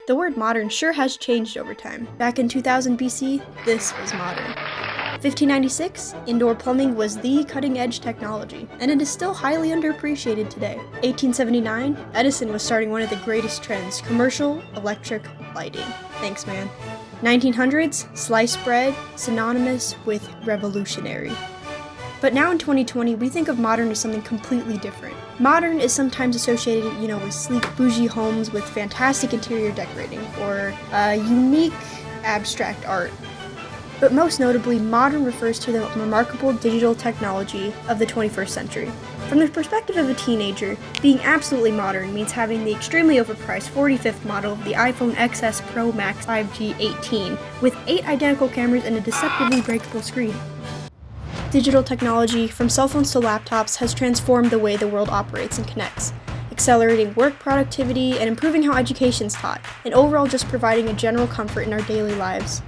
The word modern sure has changed over time. Back in 2000 BC, this was modern. 1596, indoor plumbing was the cutting-edge technology, and it is still highly underappreciated today. 1879, Edison was starting one of the greatest trends, commercial electric lighting. Thanks, man. 1900s, sliced bread, synonymous with revolutionary. But now in 2020, we think of modern as something completely different. Modern is sometimes associated, with sleek, bougie homes with fantastic interior decorating, or unique, abstract art. But most notably, modern refers to the remarkable digital technology of the 21st century. From the perspective of a teenager, being absolutely modern means having the extremely overpriced 45th model of the iPhone XS Pro Max 5G 18 with 8 identical cameras and a deceptively breakable screen. Digital technology, from cell phones to laptops, has transformed the way the world operates and connects, accelerating work productivity and improving how education is taught, and overall just providing a general comfort in our daily lives.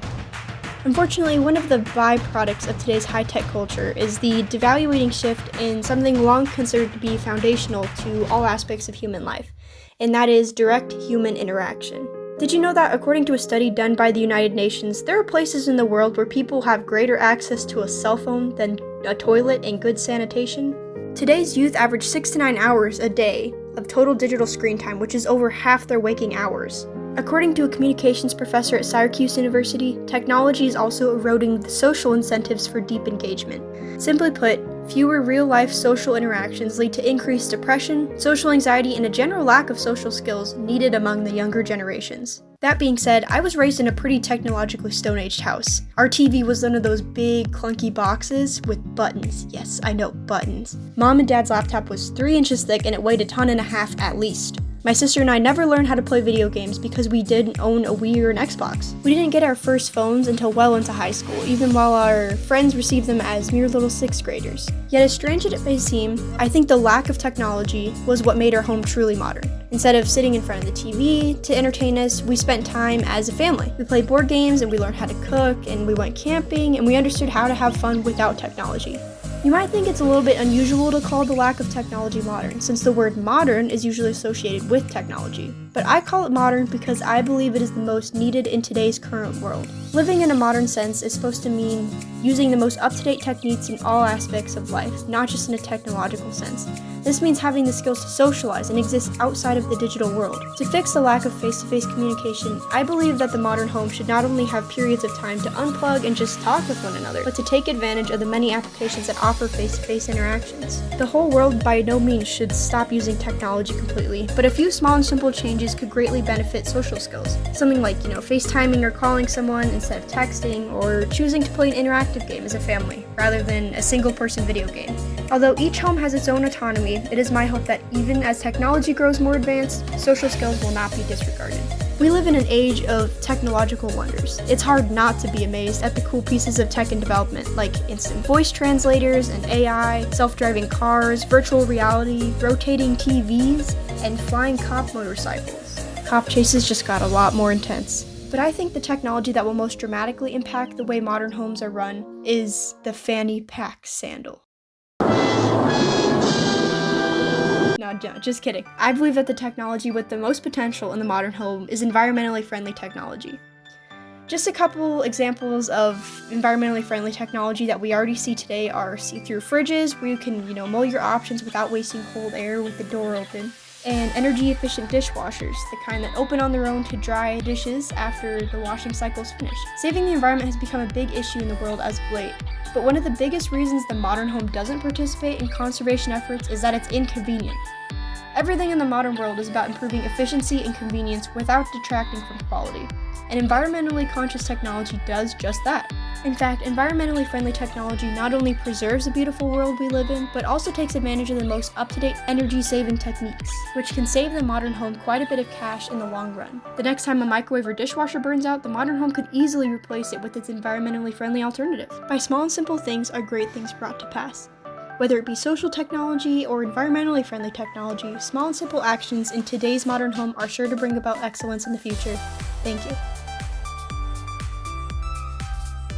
Unfortunately, one of the byproducts of today's high-tech culture is the devaluating shift in something long considered to be foundational to all aspects of human life, and that is direct human interaction. Did you know that according to a study done by the United Nations, there are places in the world where people have greater access to a cell phone than a toilet and good sanitation? Today's youth average 6 to 9 hours a day of total digital screen time, which is over half their waking hours. According to a communications professor at Syracuse University, technology is also eroding the social incentives for deep engagement. Simply put, fewer real-life social interactions lead to increased depression, social anxiety, and a general lack of social skills needed among the younger generations. That being said, I was raised in a pretty technologically stone-aged house. Our TV was one of those big, clunky boxes with buttons. Yes, I know, buttons. Mom and Dad's laptop was 3 inches thick and it weighed 1.5 tons at least. My sister and I never learned how to play video games because we didn't own a Wii or an Xbox. We didn't get our first phones until well into high school, even while our friends received them as mere little 6th graders. Yet as strange as it may seem, I think the lack of technology was what made our home truly modern. Instead of sitting in front of the TV to entertain us, we spent time as a family. We played board games and we learned how to cook and we went camping and we understood how to have fun without technology. You might think it's a little bit unusual to call the lack of technology modern, since the word modern is usually associated with technology. But I call it modern because I believe it is the most needed in today's current world. Living in a modern sense is supposed to mean using the most up-to-date techniques in all aspects of life, not just in a technological sense. This means having the skills to socialize and exist outside of the digital world. To fix the lack of face-to-face communication, I believe that the modern home should not only have periods of time to unplug and just talk with one another, but to take advantage of the many applications that offer face-to-face interactions. The whole world by no means should stop using technology completely, but a few small and simple changes could greatly benefit social skills. Something like, FaceTiming or calling someone instead of texting, or choosing to play an interactive game as a family, rather than a single-person video game. Although each home has its own autonomy, it is my hope that even as technology grows more advanced, social skills will not be disregarded. We live in an age of technological wonders. It's hard not to be amazed at the cool pieces of tech and development, like instant voice translators and AI, self-driving cars, virtual reality, rotating TVs, and flying cop motorcycles. Cop chases just got a lot more intense. But I think the technology that will most dramatically impact the way modern homes are run is the fanny pack sandal. No, just kidding. I believe that the technology with the most potential in the modern home is environmentally friendly technology. Just a couple examples of environmentally friendly technology that we already see today are see-through fridges, where you can, mull your options without wasting cold air with the door open, and energy-efficient dishwashers, the kind that open on their own to dry dishes after the washing cycle is finished. Saving the environment has become a big issue in the world as of late, but one of the biggest reasons the modern home doesn't participate in conservation efforts is that it's inconvenient. Everything in the modern world is about improving efficiency and convenience without detracting from quality, and environmentally conscious technology does just that. In fact, environmentally friendly technology not only preserves the beautiful world we live in, but also takes advantage of the most up-to-date energy-saving techniques, which can save the modern home quite a bit of cash in the long run. The next time a microwave or dishwasher burns out, the modern home could easily replace it with its environmentally friendly alternative. By small and simple things are great things brought to pass. Whether it be social technology or environmentally friendly technology, small and simple actions in today's modern home are sure to bring about excellence in the future. Thank you.